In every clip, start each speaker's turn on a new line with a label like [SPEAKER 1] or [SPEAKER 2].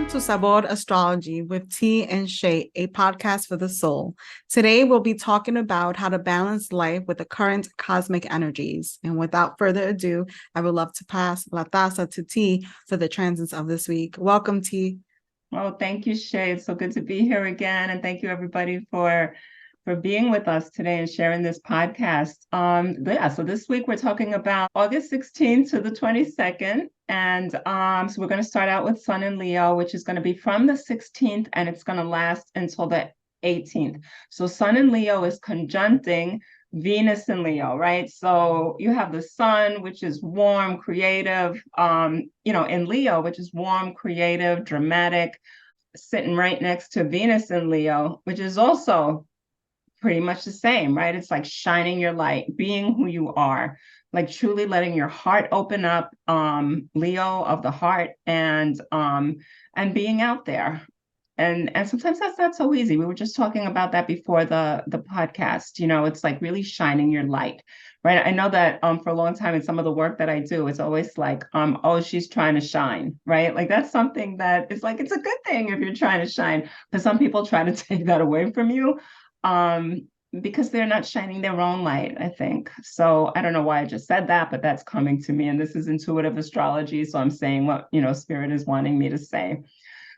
[SPEAKER 1] to Sabor Astrology with T and Shay, a podcast for the soul. Today, we'll be talking about how to balance life with the current cosmic energies. And without further ado, I would love to pass La Taza to T for the transits of this week. Welcome, T.
[SPEAKER 2] Oh, thank you, Shay. It's so good to be here again. And thank you, everybody, for being with us today and sharing this podcast. So this week we're talking about August 16th to the 22nd. And so we're going to start out with Sun in Leo, which is going to be from the 16th and it's going to last until the 18th. So Sun in Leo is conjuncting Venus in Leo, right? So you have the Sun, which is warm, creative, in Leo, which is warm, creative, dramatic, sitting right next to Venus in Leo, which is also pretty much the same, right? It's like shining your light, being who you are, like truly letting your heart open up, Leo of the heart, and being out there. And sometimes that's not so easy. We were just talking about that before the podcast. It's like really shining your light, right? I know that for a long time in some of the work that I do, it's always like, oh, she's trying to shine, right? Like that's something that is like, it's a good thing if you're trying to shine, but some people try to take that away from you because they're not shining their own light, I think. So I don't know why I just said that, but that's coming to me. And this is intuitive astrology. So I'm saying what, Spirit is wanting me to say.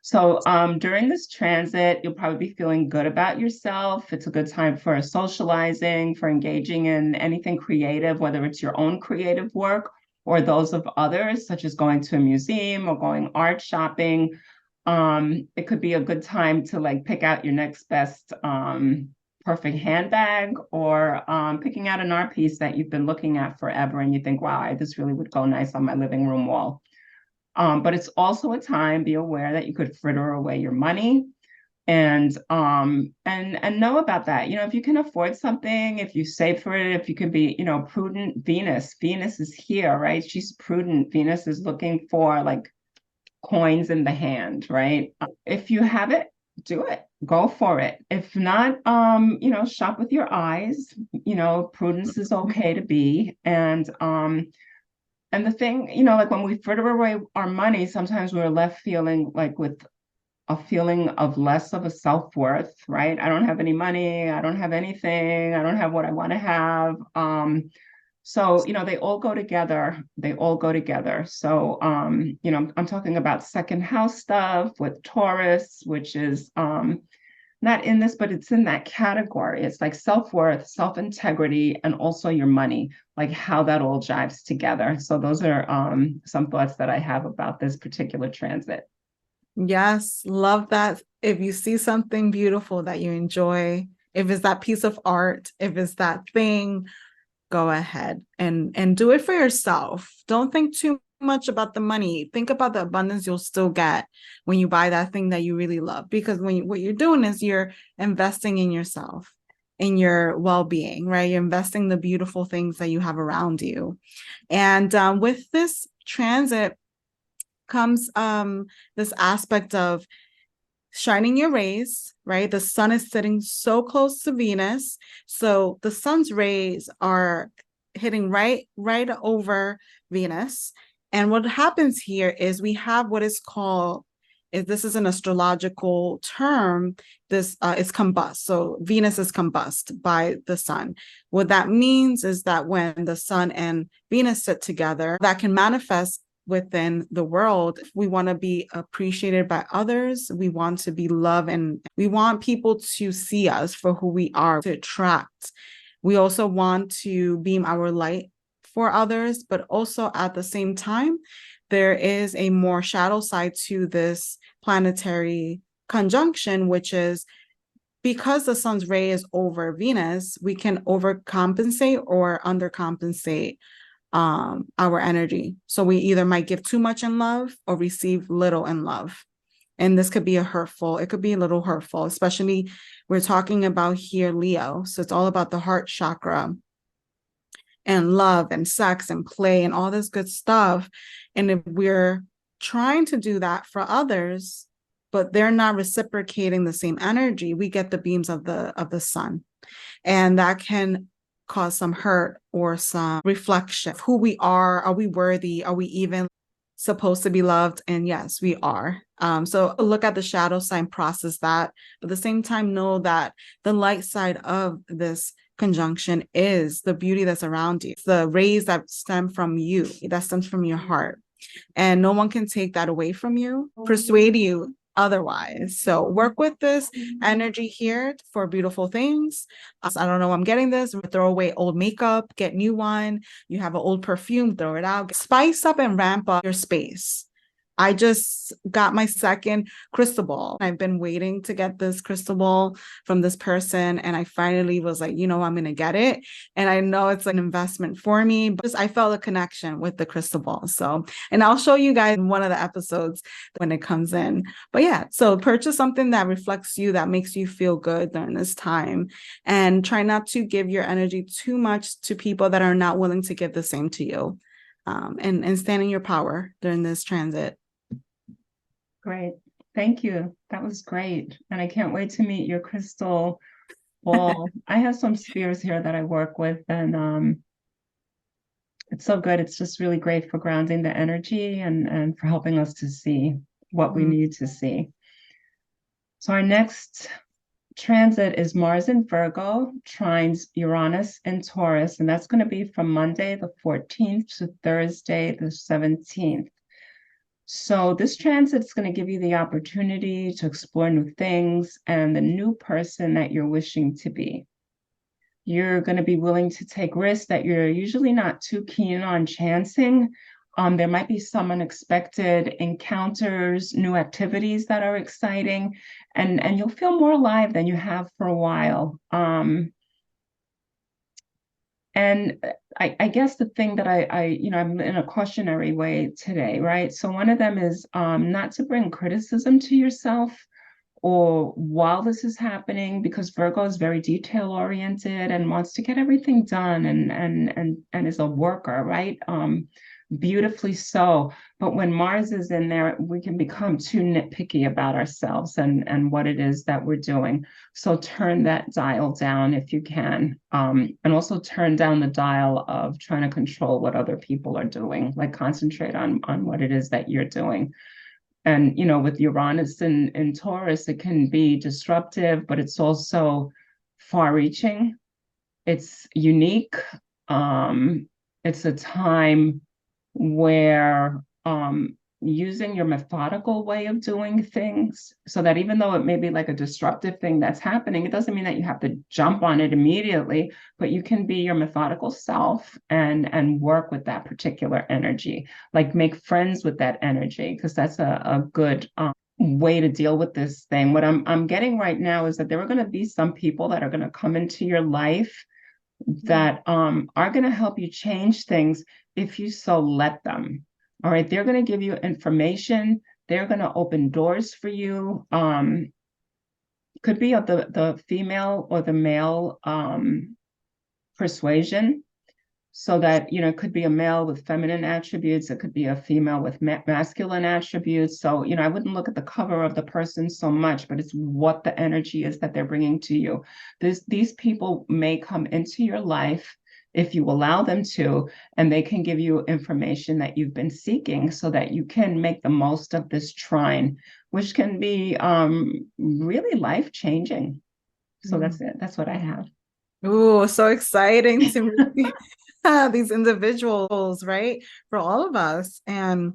[SPEAKER 2] So during this transit, you'll probably be feeling good about yourself. It's a good time for socializing, for engaging in anything creative, whether it's your own creative work or those of others, such as going to a museum or going art shopping. It could be a good time to like pick out your next best perfect handbag, or picking out an art piece that you've been looking at forever and you think, wow, this really would go nice on my living room wall. But it's also a time, be aware that you could fritter away your money, and know about that. If you can afford something, if you save for it, if you can be, prudent. Venus is here, right? She's prudent. Venus is looking for like coins in the hand, right? If you have it, do it, go for it. If not, shop with your eyes. Prudence is okay to be. And the thing, like when we fritter away our money, sometimes we're left feeling like with a feeling of less of a self-worth, right? I don't have any money, I don't have anything, I don't have what I want to have. So, they all go together. They all go together. So, I'm talking about second house stuff with Taurus, which is not in this, but it's in that category. It's like self-worth, self-integrity, and also your money, like how that all jives together. So those are some thoughts that I have about this particular transit.
[SPEAKER 1] Yes, love that. If you see something beautiful that you enjoy, if it's that piece of art, if it's that thing, go ahead and do it for yourself. Don't think too much about the money. Think about the abundance you'll still get when you buy that thing that you really love, because what you're doing is you're investing in yourself, in your well-being, right? You're investing the beautiful things that you have around you. And with this transit comes this aspect of shining your rays, right? The sun is sitting so close to Venus. So the sun's rays are hitting right over Venus. And what happens here is we have what is called, if this is an astrological term, this is combust. So Venus is combust by the sun. What that means is that when the sun and Venus sit together, that can manifest within the world. We want to be appreciated by others. We want to be loved, and we want people to see us for who we are, to attract. We also want to beam our light for others, but also at the same time, there is a more shadow side to this planetary conjunction, which is because the sun's ray is over Venus, we can overcompensate or undercompensate our energy. So we either might give too much in love or receive little in love. And this could be it could be a little hurtful, especially we're talking about here Leo. So it's all about the heart chakra and love and sex and play and all this good stuff. And if we're trying to do that for others, but they're not reciprocating the same energy, we get the beams of the sun. And that can cause some hurt or some reflection of who we are. Are we worthy? Are we even? supposed to be loved. And yes, we are. So look at the shadow sign, process that, but at the same time, know that the light side of this conjunction is the beauty that's around you. It's the rays that stem from you, that stems from your heart. And no one can take that away from you, persuade you otherwise. So work with this energy here for beautiful things. I don't know, I'm getting this. Throw away old makeup, get new one. You have an old perfume, throw it out. Spice up and ramp up your space. I just got my second crystal ball. I've been waiting to get this crystal ball from this person. And I finally was like, I'm going to get it. And I know it's an investment for me, but I felt a connection with the crystal ball. So, and I'll show you guys in one of the episodes when it comes in. But yeah, so purchase something that reflects you, that makes you feel good during this time. And try not to give your energy too much to people that are not willing to give the same to you. And stand in your power during this transit.
[SPEAKER 2] Great. Thank you. That was great. And I can't wait to meet your crystal ball. I have some spheres here that I work with, and it's so good. It's just really great for grounding the energy and for helping us to see what we need to see. So our next transit is Mars in Virgo, trines Uranus in Taurus, and that's going to be from Monday the 14th to Thursday the 17th. So this transit is going to give you the opportunity to explore new things and the new person that you're wishing to be. You're going to be willing to take risks that you're usually not too keen on chancing. There might be some unexpected encounters, new activities that are exciting, and you'll feel more alive than you have for a while. And I guess the thing that I'm in a cautionary way today, right? So one of them is not to bring criticism to yourself or while this is happening, because Virgo is very detail oriented and wants to get everything done and is a worker, right? Beautifully so. But when Mars is in there, we can become too nitpicky about ourselves and what it is that we're doing. So turn that dial down if you can. And also turn down the dial of trying to control what other people are doing. Like concentrate on what it is that you're doing. And, with Uranus in Taurus, it can be disruptive, but it's also far-reaching. It's unique. It's a time where using your methodical way of doing things, so that even though it may be like a disruptive thing that's happening, it doesn't mean that you have to jump on it immediately, but you can be your methodical self and work with that particular energy, like make friends with that energy, because that's a good way to deal with this thing. What I'm getting right now is that there are going to be some people that are going to come into your life that are going to help you change things if you so let them. All right, they're going to give you information. They're going to open doors for you. Could be of the female or the male persuasion. So that, it could be a male with feminine attributes. It could be a female with masculine attributes. So, I wouldn't look at the cover of the person so much, but it's what the energy is that they're bringing to you. These people may come into your life if you allow them to, and they can give you information that you've been seeking so that you can make the most of this trine, which can be really life-changing. So that's it. That's what I have.
[SPEAKER 1] Ooh, so exciting to meet these individuals, right? For all of us, and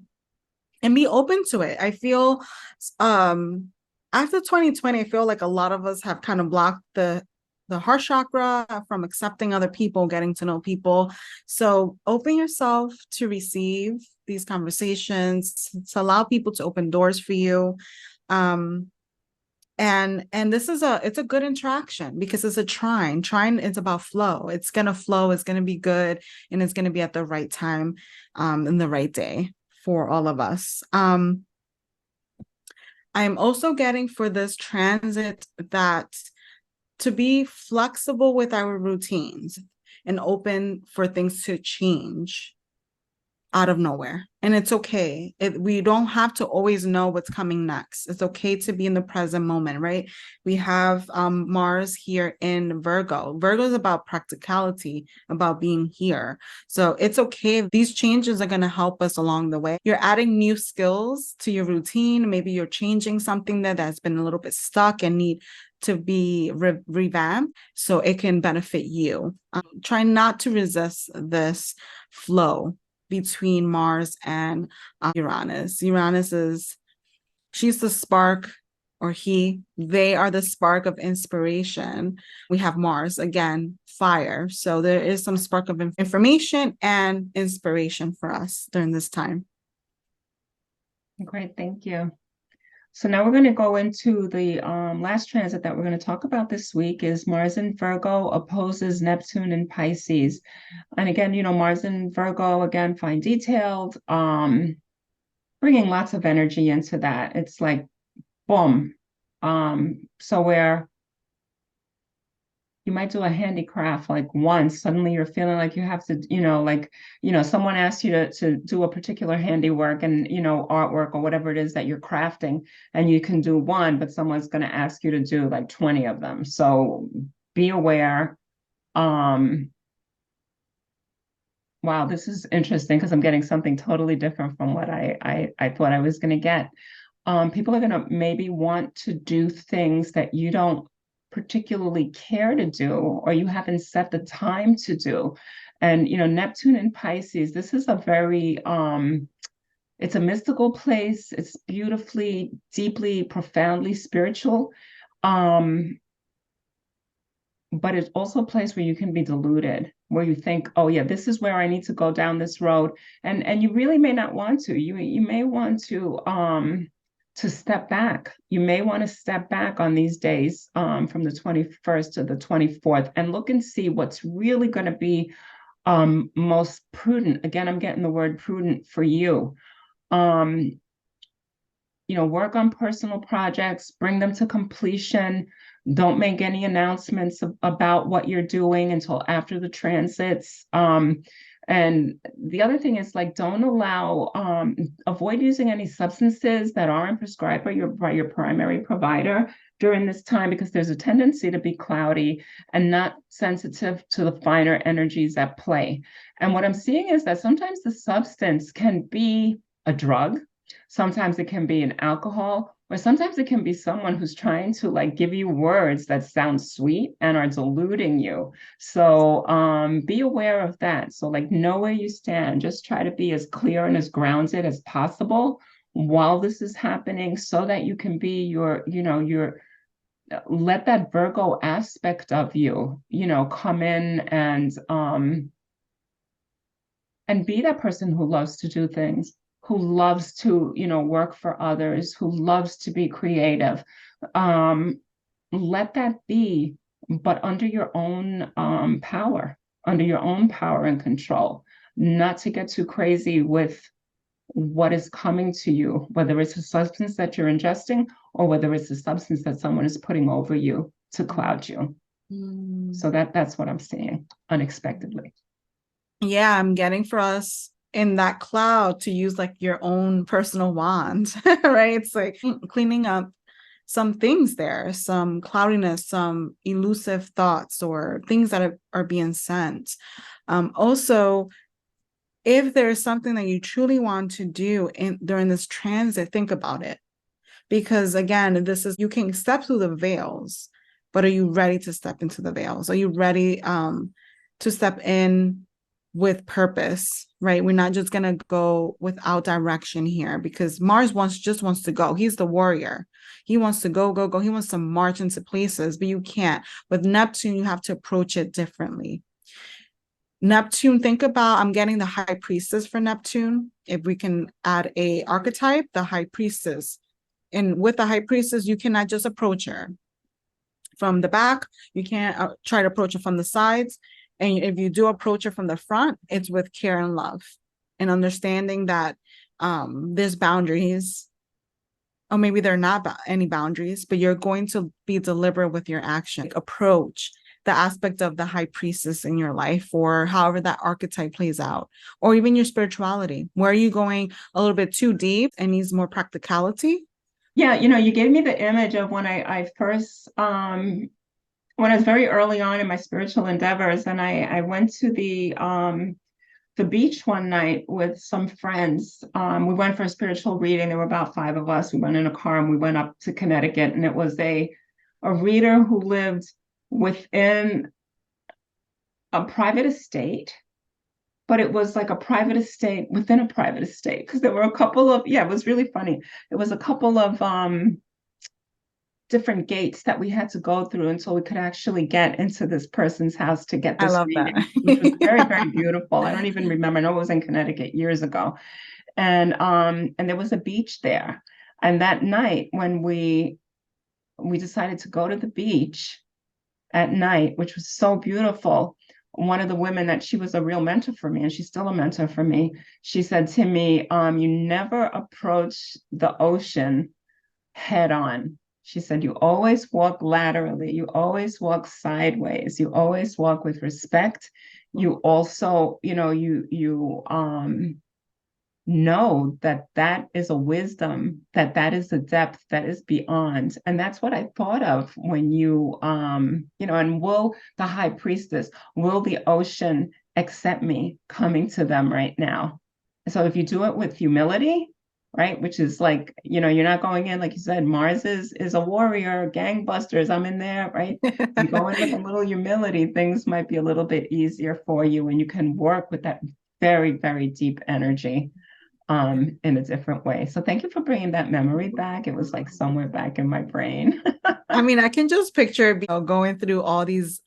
[SPEAKER 1] be open to it. I feel after 2020, I feel like a lot of us have kind of blocked the heart chakra from accepting other people, getting to know people. So open yourself to receive these conversations, to allow people to open doors for you. And this is it's a good interaction because it's a trine. Trine is about flow. It's gonna flow, it's gonna be good, and it's gonna be at the right time, in the right day for all of us. I'm also getting for this transit that to be flexible with our routines and open for things to change. out of nowhere. And it's okay. We don't have to always know what's coming next. It's okay to be in the present moment, right? We have Mars here in Virgo. Virgo is about practicality, about being here. So it's okay. These changes are going to help us along the way. You're adding new skills to your routine. Maybe you're changing something that's been a little bit stuck and need to be revamped so it can benefit you. Try not to resist this flow between Mars and Uranus. She's the spark, or they are the spark of inspiration. We have Mars, again, fire. So there is some spark of information and inspiration for us during this time.
[SPEAKER 2] Great, thank you. So now we're going to go into the last transit that we're going to talk about this week is Mars in Virgo opposes Neptune in Pisces. And again, Mars in Virgo, again, fine detailed, bringing lots of energy into that. It's like, boom. So where you might do a handicraft like once, suddenly you're feeling like you have to, someone asks you to do a particular handiwork and, artwork or whatever it is that you're crafting, and you can do one, but someone's going to ask you to do like 20 of them. So be aware. Wow, this is interesting because I'm getting something totally different from what I thought I was going to get. People are going to maybe want to do things that you don't particularly care to do, or you haven't set the time to do. And, Neptune in Pisces, this is a very, it's a mystical place. It's beautifully, deeply, profoundly spiritual. But it's also a place where you can be deluded, where you think, oh yeah, this is where I need to go down this road. And you really may not want to. You may want to step back. You may want to step back on these days from the 21st to the 24th and look and see what's really going to be most prudent. Again, I'm getting the word prudent for you. Work on personal projects, bring them to completion. Don't make any announcements about what you're doing until after the transits. And the other thing is, like, don't allow, avoid using any substances that aren't prescribed by your primary provider during this time, because there's a tendency to be cloudy and not sensitive to the finer energies at play. And what I'm seeing is that sometimes the substance can be a drug, sometimes it can be an alcohol, or sometimes it can be someone who's trying to like give you words that sound sweet and are deluding you. So be aware of that. So like know where you stand. Just try to be as clear and as grounded as possible while this is happening, so that you can be your let that Virgo aspect of you, come in and be that person who loves to do things, who loves to, work for others, who loves to be creative. Let that be, but under your own power, and control, not to get too crazy with what is coming to you, whether it's a substance that you're ingesting or whether it's a substance that someone is putting over you to cloud you. So that's what I'm seeing unexpectedly.
[SPEAKER 1] Yeah, I'm getting for us in that cloud to use like your own personal wand, right? It's like cleaning up some things there, some cloudiness, some elusive thoughts or things that are being sent. Also, if there's something that you truly want to do during this transit, think about it. Because again, you can step through the veils, but are you ready to step into the veils? Are you ready to step in with purpose, right? We're not just going to go without direction here, because Mars just wants to go. He's the warrior. He wants to go. He wants to march into places, but you can't. With Neptune, you have to approach it differently. Neptune, I'm getting the high priestess for Neptune. If we can add a archetype, the high priestess. And with the high priestess, you cannot just approach her from the back. You can't try to approach her from the sides. And if you do approach her from the front, it's with care and love and understanding that there's boundaries, or maybe there are not any boundaries, but you're going to be deliberate with your action. Approach, the aspect of the high priestess in your life, or however that archetype plays out, or even your spirituality. Where are you going a little bit too deep and needs more practicality?
[SPEAKER 2] Yeah, you gave me the image of when I first when I was very early on in my spiritual endeavors, and I went to the beach one night with some friends. We went for a spiritual reading. There were about 5 of us. We went in a car and we went up to Connecticut, and it was a reader who lived within a private estate, but it was like a private estate within a private estate, because there were a couple of, yeah, it was really funny. It was a couple of different gates that we had to go through until we could actually get into this person's house to get
[SPEAKER 1] I
[SPEAKER 2] this
[SPEAKER 1] love that.
[SPEAKER 2] reading, which was very, very beautiful. I don't even remember. I know it was in Connecticut years ago. And there was a beach there. And that night when we decided to go to the beach at night, which was so beautiful, one of the women, that she was a real mentor for me, and she's still a mentor for me, she said to me, you never approach the ocean head on. She said, you always walk laterally, you always walk sideways, you always walk with respect. You also, know that that is a wisdom, that is a depth that is beyond. And that's what I thought of when and will the high priestess, will the ocean accept me coming to them right now? So if you do it with humility, right, which is like, you're not going in, like you said, Mars is a warrior, gangbusters, I'm in there, right? You go in with a little humility, things might be a little bit easier for you, and you can work with that very, very deep energy in a different way. So thank you for bringing that memory back. It was like somewhere back in my brain.
[SPEAKER 1] I mean, I can just picture going through all these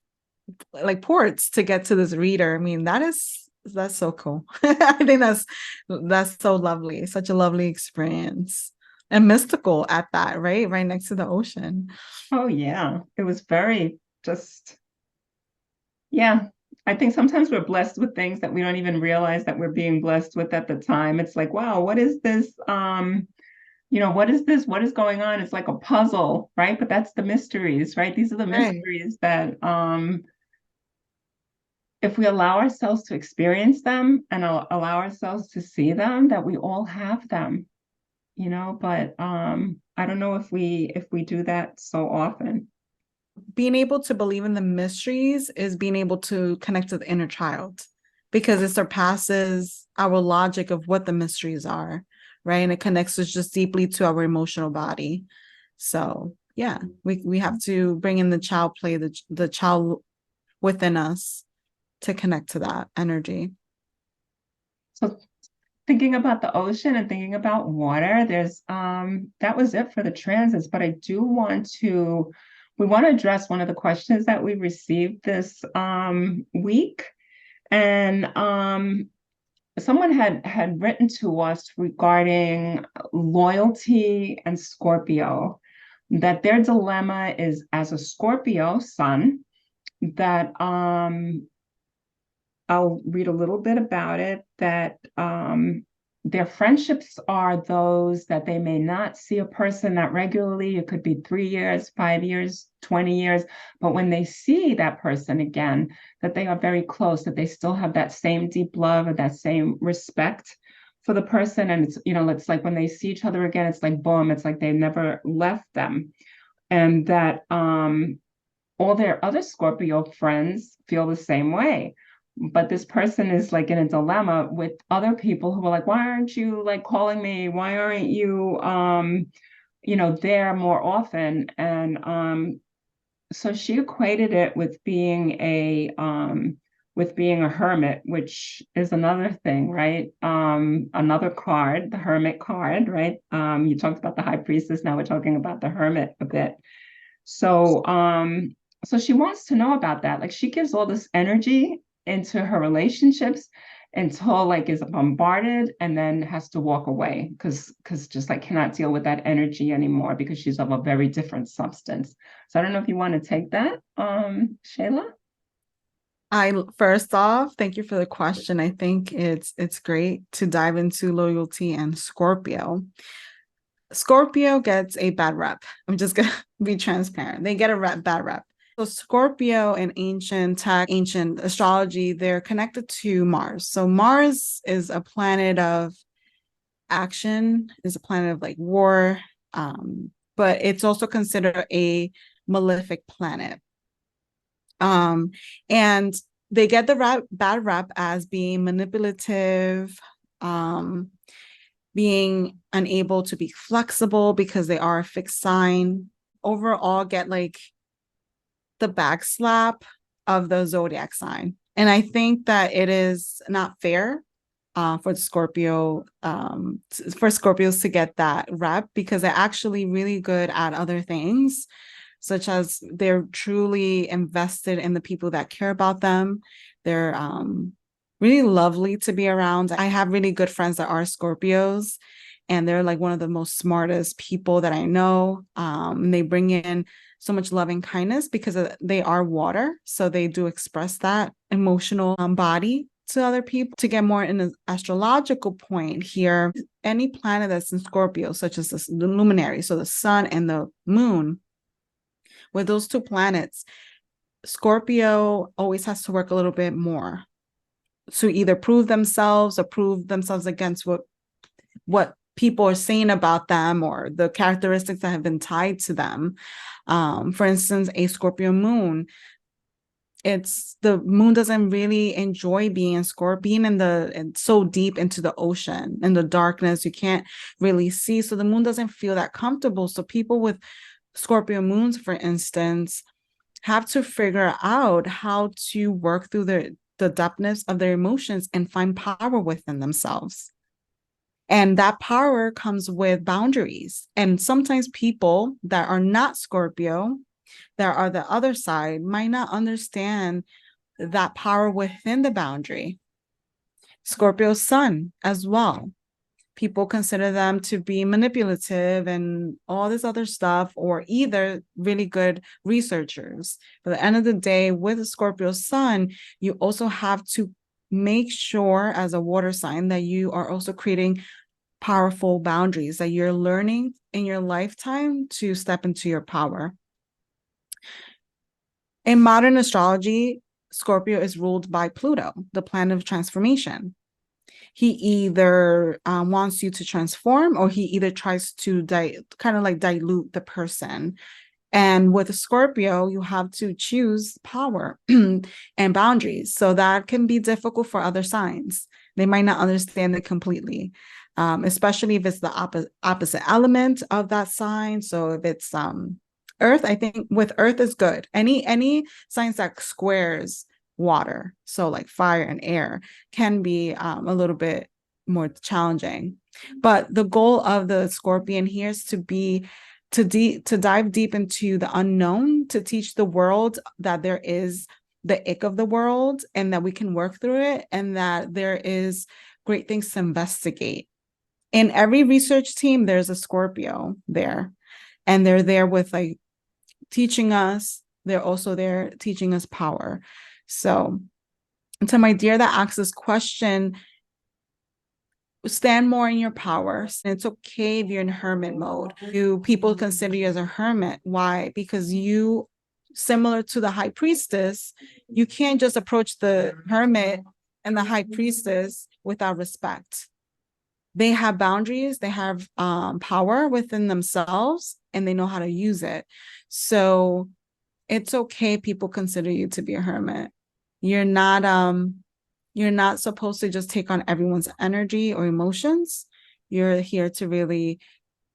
[SPEAKER 1] like ports to get to this reader. I mean, that's so cool. I think that's so lovely. Such a lovely experience. And mystical at that, right? Right next to the ocean.
[SPEAKER 2] Oh yeah. It was very just, yeah. I think sometimes we're blessed with things that we don't even realize that we're being blessed with at the time. It's like, wow, what is this? What is this? What is going on? It's like a puzzle, right? But that's the mysteries, right? These are the
[SPEAKER 1] Right.
[SPEAKER 2] mysteries that if we allow ourselves to experience them and allow ourselves to see them, that we all have them, but I don't know if we do that so often.
[SPEAKER 1] Being able to believe in the mysteries is being able to connect to the inner child, because it surpasses our logic of what the mysteries are, right? And it connects us just deeply to our emotional body. So yeah, we have to bring in the child play, the child within us to connect to that energy.
[SPEAKER 2] So thinking about the ocean and thinking about water, there's that was it for the transits, but I do want to we want to address one of the questions that we received this week. And someone had written to us regarding loyalty and Scorpio, that their dilemma is, as a Scorpio sun, that I'll read a little bit about it, that their friendships are those that they may not see a person that regularly. It could be 3 years, 5 years, 20 years. But when they see that person again, that they are very close, that they still have that same deep love or that same respect for the person. And it's like when they see each other again, it's like, boom, it's like they never left them. And that all their other Scorpio friends feel the same way. But this person is like in a dilemma with other people who are like, why aren't you like calling me? Why aren't you there more often? And so she equated it with being a hermit, which is another thing, right? Another card, the hermit card, right? You talked about the high priestess, now we're talking about the hermit a bit. So she wants to know about that. Like, she gives all this energy into her relationships until like is bombarded and then has to walk away because just like cannot deal with that energy anymore because she's of a very different substance. So I don't know if you want to take that, Shayla.
[SPEAKER 1] First off, thank you for the question. I think it's great to dive into loyalty and Scorpio. Scorpio gets a bad rep. I'm just gonna be transparent. They get a bad rep So Scorpio in ancient tech, ancient astrology, they're connected to Mars. So Mars is a planet of action, is a planet of like war, but it's also considered a malefic planet. And they get the bad rep as being manipulative, being unable to be flexible because they are a fixed sign. Overall, get like the back slap of the zodiac sign. And I think that it is not fair for for Scorpios to get that rep because they're actually really good at other things, such as they're truly invested in the people that care about them. They're really lovely to be around. I have really good friends that are Scorpios, and they're like one of the most smartest people that I know. They bring in so much love and kindness because they are water. So they do express that emotional body to other people. To get more in an astrological point here, any planet that's in Scorpio, such as the luminary, so the sun and the moon, with those two planets, Scorpio always has to work a little bit more to either prove themselves or prove themselves against what people are saying about them or the characteristics that have been tied to them. For instance, a Scorpio moon, the moon doesn't really enjoy being in Scorpio, and so deep into the ocean, in the darkness, you can't really see. So the moon doesn't feel that comfortable. So people with Scorpio moons, for instance, have to figure out how to work through the depthness of their emotions and find power within themselves. And that power comes with boundaries. And sometimes people that are not Scorpio, that are the other side, might not understand that power within the boundary. Scorpio sun as well. People consider them to be manipulative and all this other stuff, or either really good researchers. But at the end of the day, with a Scorpio sun, you also have to make sure as a water sign that you are also creating powerful boundaries, that you're learning in your lifetime to step into your power. In modern astrology, Scorpio is ruled by Pluto, the planet of transformation. He either wants you to transform, or he either tries to kind of like dilute the person. And with a Scorpio, you have to choose power and boundaries. So that can be difficult for other signs. They might not understand it completely, especially if it's the opposite element of that sign. So if it's Earth, I think with Earth is good. Any signs that squares water, so like fire and air, can be a little bit more challenging. But the goal of the Scorpion here is to dive deep into the unknown, to teach the world that there is the ick of the world and that we can work through it, and that there is great things to investigate. In every research team, there's a Scorpio there, and they're there with like teaching us. They're also there teaching us power. So to my dear that asks this question, stand more in your power. It's okay if you're in hermit mode. People consider you as a hermit. Why? Because you, similar to the high priestess, you can't just approach the hermit and the high priestess without respect. They have boundaries, they have power within themselves, and they know how to use it. So it's okay people consider you to be a hermit. You're not supposed to just take on everyone's energy or emotions. You're here to really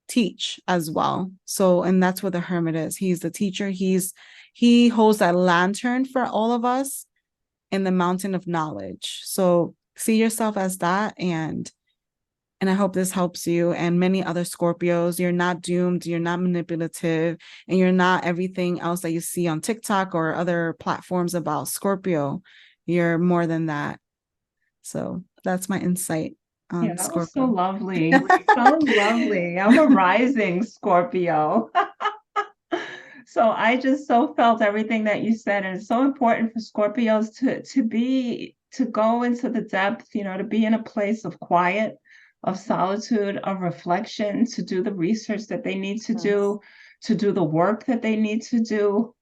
[SPEAKER 1] teach as well. So, and that's what the hermit is. He's the teacher. He holds that lantern for all of us in the mountain of knowledge. So see yourself as that, and I hope this helps you and many other Scorpios. You're not doomed, you're not manipulative, and you're not everything else that you see on TikTok or other platforms about Scorpio. You're more than that. So that's my insight on
[SPEAKER 2] Yeah, that
[SPEAKER 1] Scorpio.
[SPEAKER 2] was so lovely. So lovely. I'm a rising Scorpio. So I just so felt everything that you said, and it's so important for Scorpios to go into the depth, to be in a place of quiet, of solitude, of reflection, to do the research that they need to do, to do the work that they need to do.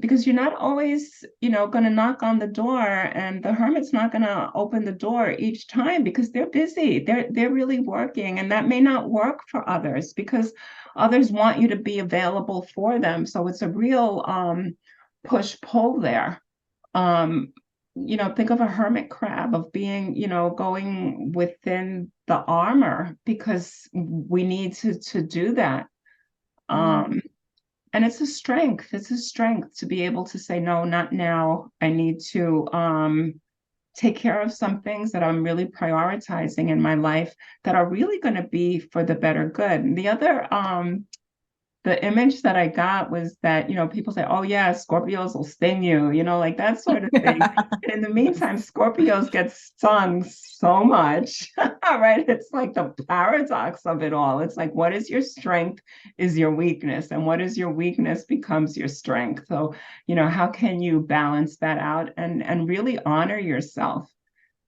[SPEAKER 2] because you're not always, going to knock on the door, and the hermit's not going to open the door each time because they're busy. They're really working, and that may not work for others because others want you to be available for them. So it's a real push-pull there. Think of a hermit crab of being, going within the armor because we need to do that. And it's a strength. It's a strength to be able to say, no, not now. I need to take care of some things that I'm really prioritizing in my life that are really going to be for the better good. And the other the image that I got was that, people say, oh yeah, Scorpios will sting you, like that sort of thing. And in the meantime, Scorpios get stung so much, right? It's like the paradox of it all. It's like, what is your strength is your weakness, and what is your weakness becomes your strength. So, how can you balance that out and really honor yourself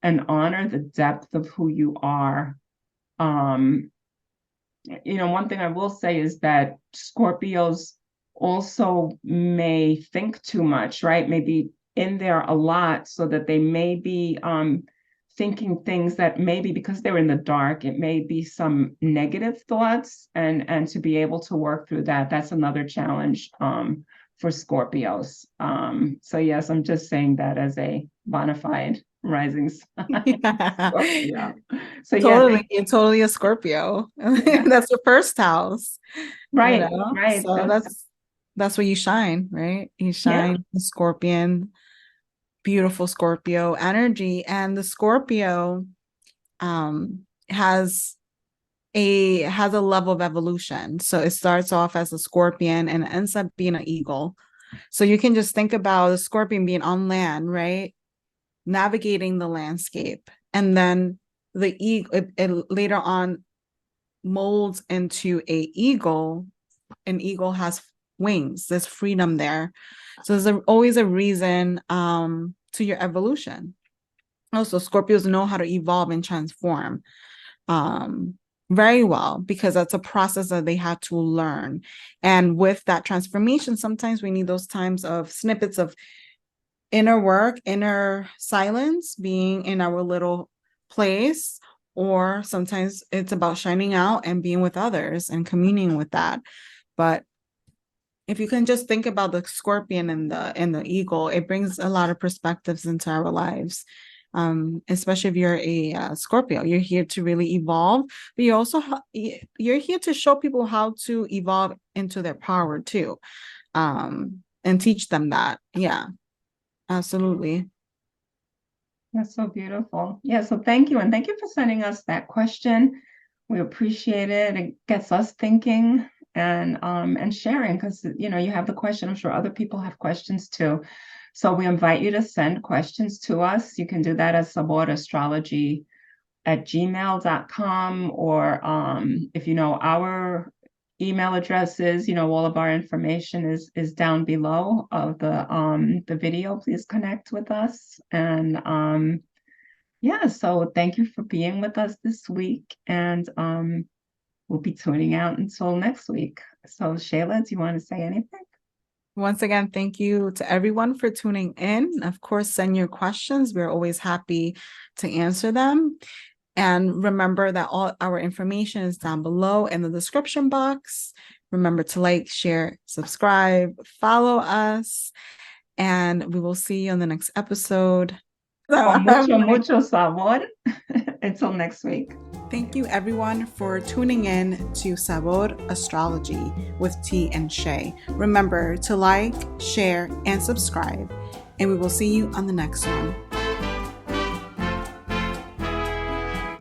[SPEAKER 2] and honor the depth of who you are? One thing I will say is that Scorpios also may think too much, right? Maybe in there a lot, so that they may be thinking things that maybe because they're in the dark, it may be some negative thoughts, and to be able to work through that, that's another challenge for Scorpios. So yes, I'm just saying that as a bona fide rising sign.
[SPEAKER 1] Yeah.
[SPEAKER 2] So
[SPEAKER 1] totally, you're totally a Scorpio. That's your first house.
[SPEAKER 2] right.
[SPEAKER 1] So that's where you shine, right? You shine the Scorpion, beautiful Scorpio energy. And the Scorpio has a level of evolution. So it starts off as a scorpion and ends up being an eagle. So you can just think about the scorpion being on land, right? Navigating the landscape. And then the eagle, it later on molds into a eagle. An eagle has wings. There's freedom there. So there's always a reason to your evolution. Also, Scorpios know how to evolve and transform very well, because that's a process that they had to learn. And with that transformation, sometimes we need those times of snippets of inner work, inner silence, being in our little place, or sometimes it's about shining out and being with others and communing with that. But if you can just think about the scorpion and the eagle, it brings a lot of perspectives into our lives. Especially if you're a Scorpio, you're here to really evolve, but you're here to show people how to evolve into their power too, and teach them that. Yeah, absolutely.
[SPEAKER 2] That's so beautiful. Yeah, so thank you. And thank you for sending us that question. We appreciate it. It gets us thinking and sharing, because you have the question. I'm sure other people have questions too. So we invite you to send questions to us. You can do that at saborastrology@gmail.com, or if our email addresses, all of our information is down below of the video. Please connect with us. And so thank you for being with us this week. And we'll be tuning out until next week. So Shayla, do you want to say anything?
[SPEAKER 1] Once again, thank you to everyone for tuning in. Of course, send your questions. We're always happy to answer them. And remember that all our information is down below in the description box. Remember to like, share, subscribe, follow us, and we will see you on the next episode.
[SPEAKER 2] Mucho sabor. Until next week.
[SPEAKER 1] Thank you everyone for tuning in to Sabor Astrology with T and Shay. Remember to like, share, and subscribe, and we will see you on the next one.